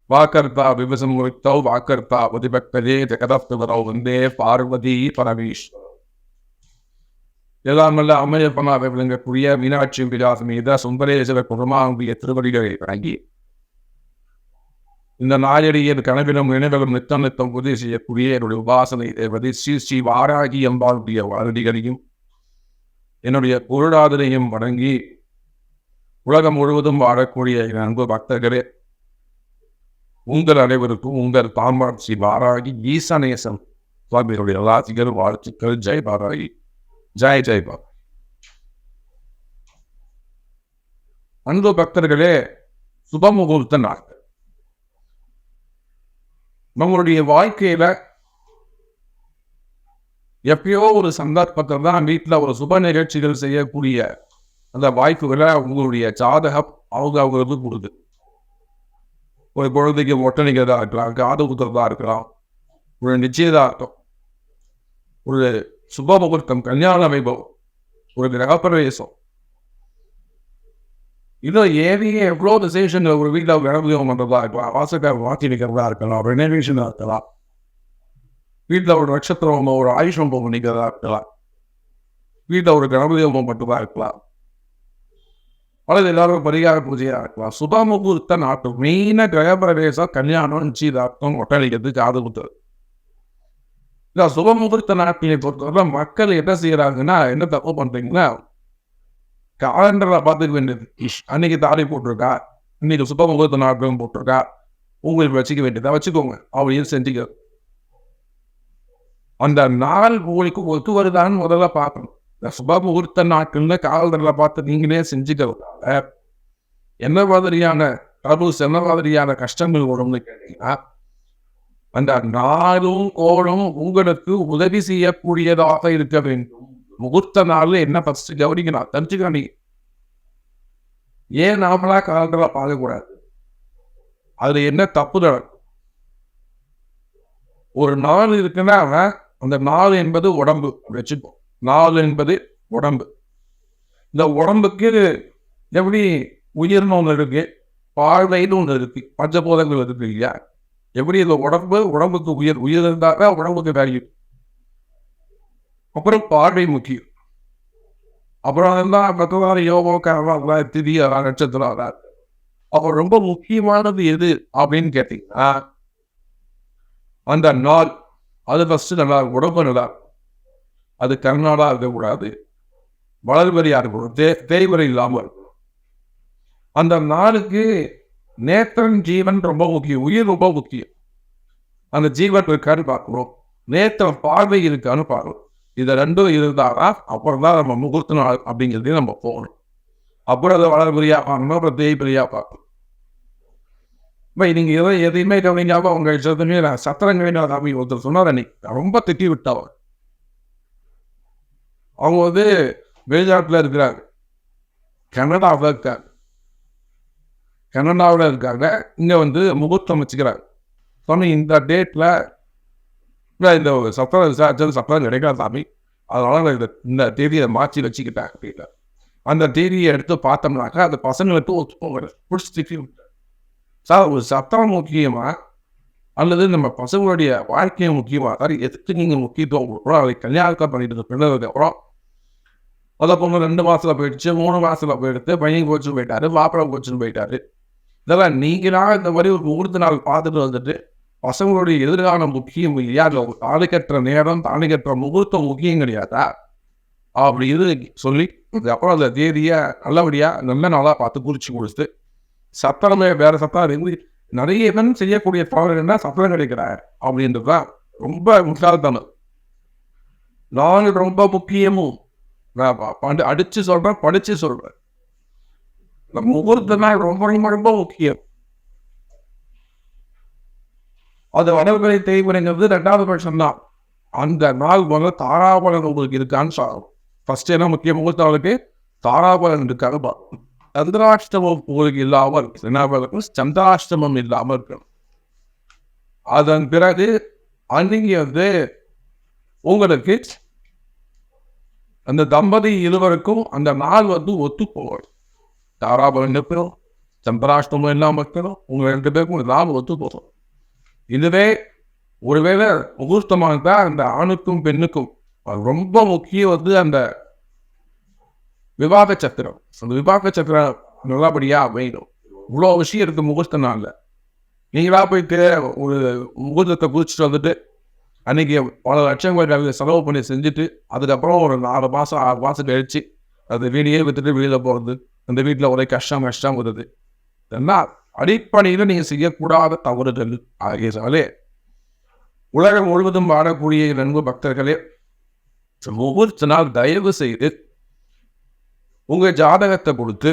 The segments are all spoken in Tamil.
வாக்கர்த்தா விவசமுத்தௌ வாக்கர்த்தா உதிபக்தரே ஜெகதப்தவரோ வந்தே பார்வதி பரமேஸ்வரர். எல்லாமல்ல அம்மையப்பனாக விளங்கக்கூடிய மீனாட்சி விலாசம் மீத சுந்தரேஸ்வர குருமாவுடைய திருவடிகளை வழங்கி இந்த நாயடியின் கனவிலும் நினைவிலும் நித்தம் நித்தம் உதவி செய்யக்கூடிய என்னுடைய உபாசனை தேவதை ஸ்ரீ ஸ்ரீ வாராகி அம்பாளுடைய வாரதிகளையும் என்னுடைய பொருளாதாரையும் வழங்கி உலகம் முழுவதும் வாழக்கூடிய என் அன்பு பக்தர்களே, உங்கள் அனைவருக்கும் உங்கள் தாம்பாள் ஸ்ரீ வாராகி ஈசநேசம் சுவாமிகளுடைய ராசிகள் வாழ்த்துக்கள். ஜெய் வாராகி, ஜெய் ஜெய் பாபா. அன்பு பக்தர்களே, சுபமுகூர்த்த நாட்கள் நம்மளுடைய வாழ்க்கையில எப்பயோ ஒரு சந்தர்ப்பத்தில் தான் வீட்டில் ஒரு சுப நிகழ்ச்சிகள் செய்யக்கூடிய அந்த வாய்ப்புகளை உங்களுடைய ஜாதகம் அவங்களுக்கு கொடுக்குது. ஒரு குழந்தைக்கு ஒட்டணிக்கிறதா இருக்கலாம், காது குத்துறதா இருக்கலாம், ஒரு நிச்சயதார்த்தம், ஒரு சுப முகூர்த்தம், கல்யாண வைபவம், ஒரு கிரகப்பிரவேசம், இன்னும் ஏவியே எவ்வளோ விசேஷங்கள் ஒரு வீட்டில் கிரகவியம் பண்ணுறதா இருக்கலாம், வாசக்கார மாற்றி நிற்கிறதா இருக்கலாம், ரெனோவேஷனாக இருக்கலாம், வீட்டில் ஒரு நட்சத்திரம் ஒரு ஆயுஷம் பண்ணிக்கிறதா இருக்கலாம், வீட்டில் ஒரு கிரகவியம் மட்டும்தான் இருக்கலாம், அல்லது எல்லாரும் பரிகார பூஜையாக இருக்கலாம். சுப முகூர்த்த நாட்கள் மெயினாக கிரகப்பிரவேசம், கல்யாணம், நிச்சயதார்த்தம், ஒட்டணிக்கிறது, காது குத்துறது. இந்த சுப முகூர்த்த நாட்களை பொறுத்தவரை மக்கள் என்ன செய்யறாங்கன்னா, என்ன தப்பு பண்றீங்கன்னா, காலண்டரை பார்த்துக்க வேண்டியது. அன்னைக்கு தாலி போட்டிருக்கா, இன்னைக்கு சுப முகூர்த்த நாட்கள் போட்டிருக்கா, உங்களுக்கு வச்சுக்க வேண்டியதா வச்சுக்கோங்க அப்படின்னு செஞ்சுக்க. அந்த நாள் உங்களுக்கு ஒத்து வருதான்னு முதல்ல பார்க்கணும். இந்த சுப முகூர்த்த நாட்கள்ல காலண்டரை பார்த்து நீங்களே செஞ்சுக்கிறதால என்ன மாதிரியான ட்ரபிள்ஸ், என்ன மாதிரியான கஷ்டங்கள் வரும்னு கேட்டீங்கன்னா, அந்த நாளும் கோளும் உங்களுக்கு உதவி செய்யக்கூடியதாக இருக்க வேண்டும். முகூர்த்த நாள்ல என்ன ஃபர்ஸ்ட் கவனிக்கணும் தெரிஞ்சுக்கணி. ஏன் நாமளா காலண்டரை பார்க்கக்கூடாது? அதுல என்ன தப்பு நடக்கும்? ஒரு நாள் இருக்குன்னா அந்த நாள் என்பது உடம்பு வச்சுப்போம். நாள் என்பது உடம்பு. இந்த உடம்புக்கு எப்படி உயிர்னு ஒன்று இருக்கு, பார்வைன்னு ஒன்று இருக்கு, பஞ்சபோதங்கள் இருக்கு இல்லையா? எப்படி இந்த உடம்புக்கு உயிர் இருந்தாக்க உடம்புக்கு வேல்யூ. அப்புறம் பார்வை முக்கியம். அப்புறம் தான் பகவான் யோகா திதி நட்சத்திரம். அப்போ ரொம்ப முக்கியமானது எது அப்படின்னு கேட்டீங்கன்னா, அந்த நாள் அது ஃபர்ஸ்ட் நல்லா இருக்கும், உடம்பு நல்லா இருக்கும். அது கர்நாடா இருக்கக்கூடாது, வளர்வரியா இருக்கணும், தேய்வரை இல்லாமல் இருக்கணும். அந்த நாளுக்கு நேத்திரன் ஜீவன் ரொம்ப முக்கியம், உயிர் ரொம்ப முக்கியம். அந்த ஜீவன் இருக்கான்னு பார்க்கணும், நேத்திரம் பார்வை இருக்கான்னு பார்க்கணும். இதை ரெண்டும் இருந்தாதான் அப்புறம் தான் நம்ம முகூர்த்த நாள் அப்படிங்கிறதையும் நம்ம போகணும். அப்புறம் அதை வளர்வரியா பார்க்கணும், அப்புறம் தேய்வரியா பார்க்கணும். இப்போ நீங்க எதையுமே கவனிக்காம அவங்க சொல்லுமே சத்திரங்கவினா சாமி ஒருத்தர் சொன்னார், அன்னைக்கு ரொம்ப திட்டி விட்டவர். அவங்க வெளிநாட்டில் இருக்கிறாங்க, கனடாவில் இருக்காங்க, இங்கே முகூர்த்தம் வச்சுக்கிறாங்க. சொன்ன இந்த டேட்டில் இந்த சத்திரம் விசாரிச்சது சத்திரம் கிடைக்காது சாமி, அதனால இந்த தேதியை மாற்றி வச்சுக்கிட்டாங்க அப்படின்னா. அந்த தேதியை எடுத்து பார்த்தோம்னாக்கா அந்த பசங்களுக்கு ஒத்து பிடிச்சி திட்டி விட்டார். சார், ஒரு சத்திரம் முக்கியமா அல்லது நம்ம பசங்களுடைய வாழ்க்கையை முக்கியமா? சார், எதுக்கு நீங்கள் முக்கியத்துவம் கொடுக்குறோம்? அதை கல்யாணம் பண்ணிட்டு பிள்ளைகளுக்கு அப்புறம் அதை பொண்ணு 2 மாசத்துல போயிடுச்சு, 3 மாசத்துல போயிடுத்து, பையன் போச்சுன்னு போயிட்டாரு, மாப்பிள்ளை போச்சுன்னு போயிட்டாரு. இதெல்லாம் நீங்களா இந்த மாதிரி ஒரு முகூர்த்த நாள் பார்த்துட்டு வந்துட்டு பசங்களுடைய எதிர்காலம் முக்கியம் இல்லையா? இல்லை தாலி கட்டுற நேரம், தாலி கட்டுற முகூர்த்தம் முக்கியம் கிடையாதா அப்படி இது சொல்லி அப்புறம் அந்த தேதியை நல்லபடியா நல்ல நாளாக பார்த்து குறிச்சு கொடுத்து சத்திரமே வேற சத்தம் இருந்து நிறைய பேர் செய்யக்கூடிய தவறு என்ன, சத்திரம் கிடைக்கிறார் அப்படின்றதுதான் ரொம்ப முட்டாள்தனம். நான் ரொம்ப முக்கியமும் அடிச்சு சொல்றேன், படிச்சு சொல்றேன். முகூர்த்த நாள் ரொம்ப ரொம்ப ரொம்ப முக்கியம். அது வடவுகளை தேய்முறைங்கிறது 2வது பட்சம் தான். அந்த நாள் தாராபலன் உங்களுக்கு இருக்கான்னு சொல்லணும். ஃபர்ஸ்ட் என்ன முக்கிய முகூர்த்தவளுக்கு தாராபலன் இருக்கான்னு பார்க்கணும். சந்திராஷ்டமம் உங்களுக்கு இல்லாமல் இருக்கணும், சந்திராஷ்டமம் இல்லாமல் இருக்கணும். அதன் பிறகு அன்னைக்கு உங்களுக்கு அந்த தம்பதி இருவருக்கும் அந்த நாள் ஒத்து போகணும். தாராபலன் இருக்கணும், சந்திராஷ்டமம் இல்லாமல் இருக்கணும். உங்கள் 2 பேருக்கும் லாபம் ஒத்து போகும். இதுவே ஒருவேளை முகூர்த்தமாக இருந்தால் அந்த ஆணுக்கும் பெண்ணுக்கும் ரொம்ப முக்கியம் அந்த விவாக சத்திரம். அந்த விவாக சத்திரம் நல்லபடியாக அமையணும். இவ்வளோ விஷயம் இருக்குது முகூர்த்த நாளில். நீங்களா போயிட்டு ஒரு முகூர்த்தத்தை குதிச்சுட்டு வந்துட்டு அன்றைக்கி பல லட்சங்கள் செலவு பண்ணி செஞ்சுட்டு அதுக்கப்புறம் ஒரு 4 மாதம் 6 மாதம் கழிச்சு அது வீடியே விற்றுட்டு வெளியில் போகிறது, அந்த வீட்டில் ஒரே கஷ்டம் வருது. இதெல்லாம் அடிப்படையில் நீங்கள் செய்யக்கூடாத தவறுகள் ஆகியதாலே உலகம் முழுவதும் வாழக்கூடிய நண்பு பக்தர்களே, முகூர்த்த நாள் தயவு செய்து உங்கள் ஜாதகத்தை கொடுத்து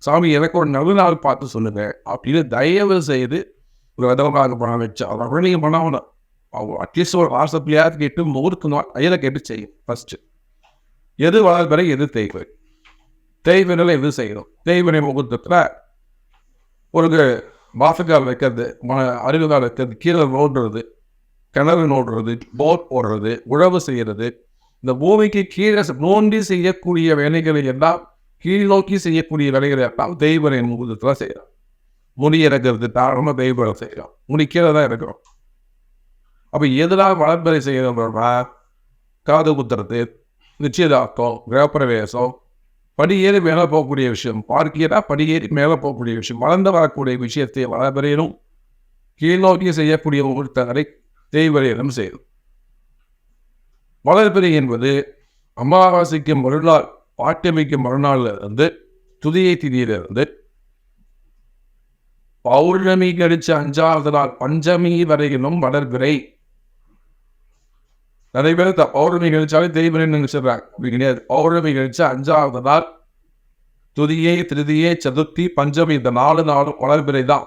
சாமி எனக்கு ஒரு நல்ல நாள் பார்த்து சொல்லுங்க அப்படின்னு தயவு செய்து ஒரு விதமாக பணம் வச்சு அதை நீங்கள் பண்ணணும். அவங்க அட்லீஸ்ட் ஒரு வாட்ஸ்அப்லையாவது கேட்டு முகூர்த்த நாள் ஐயரை கேட்டு செய்யும். ஃபஸ்ட்டு எது வளர்பிறை எது தேய்வை, தேய்வினில் எது செய்யணும். தேய்வினை முகூர்த்தத்தில் ஒரு வாசக்கால் வைக்கிறது, அருகால் வைக்கிறது, கீழே நோடுறது, கிணறு நோடுறது, போர் போடுறது, உழவு செய்கிறது, இந்த பூமிக்கு கீழே நோண்டி செய்யக்கூடிய வேலைகளை எல்லாம் கீழ் நோக்கி செய்யக்கூடிய வேலைகளை எல்லாம் தெய்வரை முகூர்த்தத்தில் செய்யலாம். முடி இறக்கிறது தாராளமாக தெய்வரை செய்யலாம். முடி கீழே தான் இருக்கிறோம். அப்போ எதெல்லாம் வளர்பிறை செய்யணும்னா காது குத்துறது, நிச்சயதார்த்தம், கிரகப்பிரவேசம், படியேறி மேலே போகக்கூடிய விஷயம், பார்க்கிறா படியேறி மேலே போகக்கூடிய விஷயம், வளர்ந்து வரக்கூடிய விஷயத்தை வளர்பிறையிலும் கீழ் நோக்கி செய்யக்கூடிய முகூர்த்தங்களை தேய்வரையிலும் செய்யும். வளர்பிறை என்பது அமாவாசைக்கு மறுநாள், பாட்டியமைக்கு மறுநாள்ல இருந்து துதியை திதியிலிருந்து பௌர்ணமி கழிச்சு 5வது நாள் பஞ்சமி வரையிலும் வளர்பிறை. நிறைய பேர் பௌர்ணமி கழிச்சாலே தெய்வரைன்னு நினைச்சிடுறாங்க. அப்படி கிடையாது. பௌர்ணமி கழிச்சு 5வது நாள் துதியை, திருதியை, சதுர்த்தி, பஞ்சமி இந்த 4 நாளும் வளர்பிறை தான்.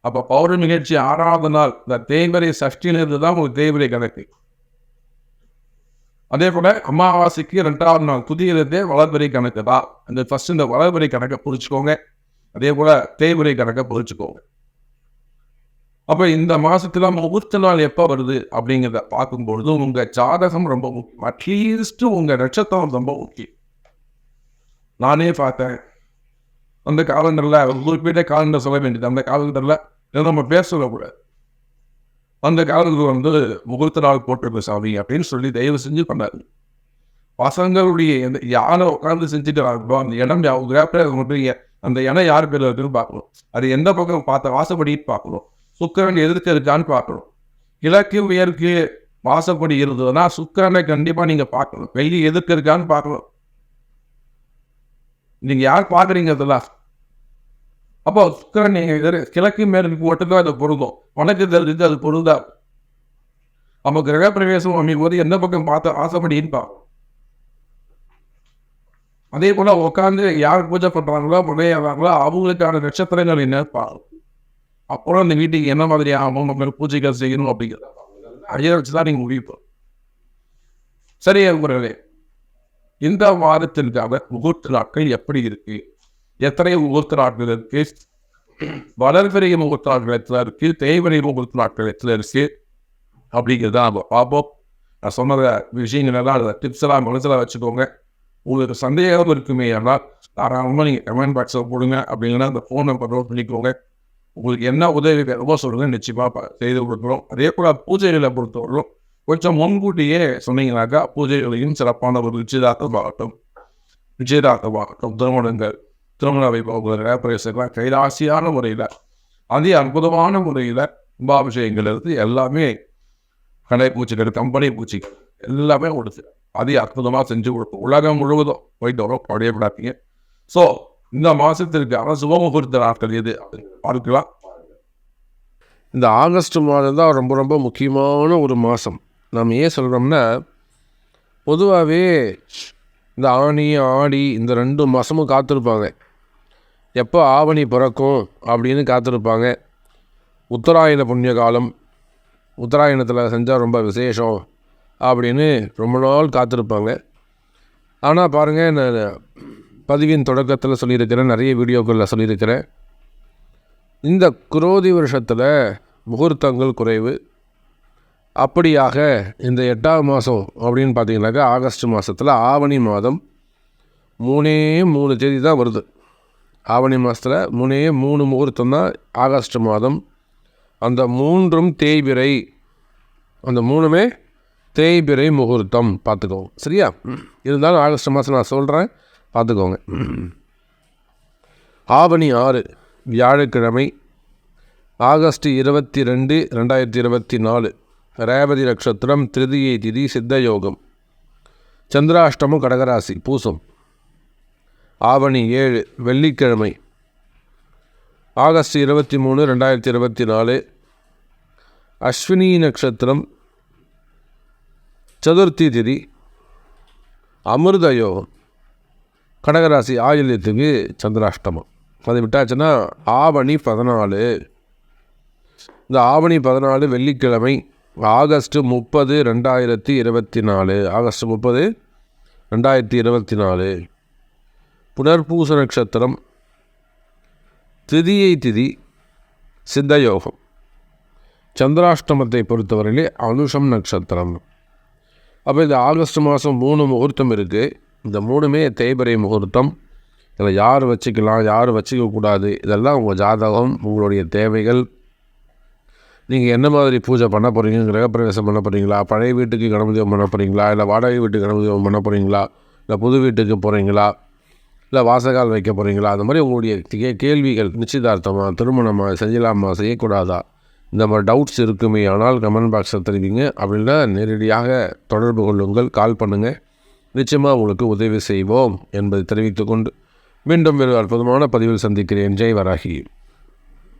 அப்போ பௌர்ணமி கழிச்சு 6வது நாள் இந்த தேய்வரை சஷ்டியிலிருந்து தான் உங்களுக்கு தேய்வரை கணக்கு. அதே போல அமாவாசைக்கு 2வது நாள் துதியிலிருந்தே வளர்பிறை கணக்கு தான். அந்த ஃபர்ஸ்ட் இந்த வளர்பிறை கணக்கை புரிச்சுக்கோங்க. அதே போல தேய்வரை கணக்கை புரிச்சுக்கோங்க. அப்போ இந்த மாசத்துல முகூர்த்த நாள் எப்போ வருது அப்படிங்கிறத பார்க்கும்பொழுது உங்க ஜாதகம் ரொம்ப முக்கியம். அட்லீஸ்ட் உங்க நட்சத்திரம் ரொம்ப முக்கியம். நானே பார்த்தேன் அந்த காலண்டர்ல குறிப்பிட்ட காலண்டர் சொல்ல வேண்டியது. அந்த காலண்டர்ல நம்ம பேர் சொல்லக்கூடாது. அந்த காலண்டர் முகூர்த்த நாள் போட்டிருக்க சாமி அப்படின்னு சொல்லி தயவு செஞ்சு பண்ணாரு. பசங்களுடைய யாரை உட்காந்து செஞ்சுட்டு அந்த இடம் அந்த இடம் யார் பேர்ல இருக்குன்னு பார்க்கணும். அது எந்த பக்கம் பார்த்த வாசப்படின்னு பார்க்கணும். சுக்கிரன் எதிர்க்க இருக்கான்னு பார்க்கணும். கிழக்கு மேற்கு வாசப்படி இருந்ததுன்னா சுக்கிரனை கண்டிப்பா நீங்க பார்க்கணும். வெள்ளி எதிர்க்க இருக்கான்னு பார்க்கணும். நீங்க யார் பார்க்குறீங்க அதெல்லாம். அப்போ சுக்கிரன் நீங்க கிழக்கு மேற்கு மட்டும்தான் அது பொருந்தும். உனக்கு தெரிஞ்சு அது பொருந்தா. அப்போ கிரகப்பிரவேசம் அமைக்கும் போது எந்த பக்கம் பார்த்த வாசப்படின்னு பார்க்கணும். அதே போல உட்காந்து யார் பூஜை பண்றாங்களோ முறையாகிறாங்களோ அவங்களுக்கான நட்சத்திரங்கள் என்ன பார்க்கணும். அப்புறம் அந்த வீட்டுக்கு என்ன மாதிரி ஆகும், நம்ம பூஜைகள் செய்யணும் அப்படிங்கிறத ஐயா வச்சுதான் நீங்க முடிவு. சரி முறையே இந்த வாரத்திற்காக முகூர்த்த நாட்கள் எப்படி இருக்கு, எத்தனை முகூர்த்த நாட்கள் இருக்கு, வளர்பிறை முகூர்த்த நாட்கள் எத்தனை இருக்கு, தேய்வரை முகூர்த்த நாட்கள் எத்தனை இருக்கு அப்படிங்கிறத நம்ம பார்ப்போம். நான் சொன்ன விஷயங்கள் எல்லாம் அந்த டிப்ஸ் எல்லாம் மனசில் வச்சுக்கோங்க. உங்களுக்கு சந்தேகம் இருக்குமே ஆனால் தாராளமாக நீங்கள் கமெண்ட் பாக்ஸில் போடுங்க. அப்படிங்கன்னா அந்த ஃபோன் நம்பர் நோட் பண்ணிக்கோங்க. உங்களுக்கு என்ன உதவி வேணுமோ சொல்லுங்க, நிச்சயமாக செய்து கொடுக்குறோம். அதே போல் பூஜைகளை பொறுத்தவரைக்கும் கொஞ்சம் முன்கூட்டியே சொன்னீங்கன்னாக்கா பூஜைகளையும் சிறப்பான ஒரு நிச்சயதார்த்தமாகட்டும், திருமணங்கள், திருமண வைபவங்கள், பிரவேசங்கள்லாம் கைராசியான முறையில் அதே அற்புதமான முறையில் கும்பாபிஷேகங்கள் இருந்து எல்லாமே கடை பூச்சிகள், கம்பெனி பூச்சிகள் எல்லாமே கொடுத்து அதே அற்புதமாக செஞ்சு கொடுப்போம். உலகம் முழுவதும் போயிட்டு வரோம், படையப்படாதீங்க. ஸோ இந்த மாதத்திற்கான சுபமுகூர்த்த நாட்கள் எது அப்படின்னு பார்க்கலாம். இந்த ஆகஸ்ட் மாதம் தான் ரொம்ப ரொம்ப முக்கியமான ஒரு மாதம். நம்ம ஏன் சொல்கிறோம்னா, பொதுவாகவே இந்த ஆனி ஆடி இந்த 2 மாதமும் காத்திருப்பாங்க. எப்போ ஆவணி பிறக்கும் அப்படின்னு காத்திருப்பாங்க. உத்தராயண புண்ணிய காலம், உத்தராயணத்தில் செஞ்சால் ரொம்ப விசேஷம் அப்படின்னு ரொம்ப நாள் காத்திருப்பாங்க. ஆனால் பாருங்கள், நான் பதிவின் தொடக்கத்தில் சொல்லியிருக்கிறேன், நிறைய வீடியோக்களில் சொல்லியிருக்கிறேன், இந்த குரோதி வருஷத்தில் முகூர்த்தங்கள் குறைவு. அப்படியாக இந்த 8ஆம் மாதம் அப்படின்னு பார்த்தீங்கன்னாக்கா ஆகஸ்ட் மாதத்தில் ஆவணி மாதம் 3 தேதி தான் வருது. ஆவணி மாதத்தில் 3 முகூர்த்தம் தான் ஆகஸ்ட் மாதம். அந்த 3ம் தேய்பிறை, அந்த 3மே தேய்பிறை முகூர்த்தம் பார்த்துக்கோங்க. சரியா? இருந்தாலும் ஆகஸ்ட் மாதம் நான் சொல்கிறேன், பார்த்துக்கோங்க. ஆவணி 6 வியாழக்கிழமை, ஆகஸ்ட் 22, 2024 ரேவதி நட்சத்திரம், திருதியை திதி, சித்த யோகம், சந்திராஷ்டமம், கடகராசி, பூசம். ஆவணி 7 வெள்ளிக்கிழமை, ஆகஸ்ட் 23, 2024 அஸ்வினி நட்சத்திரம், சதுர்த்தி திதி, அமிர்த யோகம், கடகராசி, ஆயில்யத்துக்கு சந்திராஷ்டமம். அதை விட்டாச்சுன்னா ஆவணி 14. இந்த ஆவணி 14 வெள்ளிக்கிழமை, ஆகஸ்ட் 30, 2024 ஆகஸ்ட் 30, 2024 புனர்பூச நட்சத்திரம், திதியை திதி, சித்தயோகம், சந்திராஷ்டமத்தை பொறுத்தவரையிலே அனுஷம் நட்சத்திரம். அப்போ இந்த ஆகஸ்ட் மாதம் 3 முகூர்த்தம் இருக்குது. இந்த 3மே தேய்பிறை முகூர்த்தம். இதில் யார் வச்சுக்கலாம், யார் வச்சுக்கக்கூடாது, இதெல்லாம் உங்கள் ஜாதகம், உங்களுடைய தேவைகள். நீங்கள் என்ன மாதிரி பூஜை பண்ண போகிறீங்க, கிரகப்பிரவேசம் பண்ண போகிறீங்களா, பழைய வீட்டுக்கு கணபதி ஹோமம் பண்ண போகிறீங்களா, இல்லை வாடகை வீட்டுக்கு கணபதி ஹோமம் பண்ண போகிறீங்களா, இல்லை புது வீட்டுக்கு போகிறீங்களா, இல்லை வாசகால் வைக்க போகிறீங்களா, அந்த மாதிரி உங்களுடைய கேள்விகள், நிச்சயதார்த்தமாக, திருமணமாக, செய்யலாமா, செய்யக்கூடாதா, இந்த மாதிரி டவுட்ஸ் இருக்குமே ஆனால் கமெண்ட் பாக்ஸில் தெரிவிங்க. அப்படின்னா நேரடியாக தொடர்பு கொள்ளுங்கள், கால் பண்ணுங்கள். நிச்சயமாக உங்களுக்கு உதவி செய்வோம் என்பதை தெரிவித்துக்கொண்டு மீண்டும் வேறு அற்புதமான பதிவில் சந்திக்கிறேன். ஜெய் வராகி.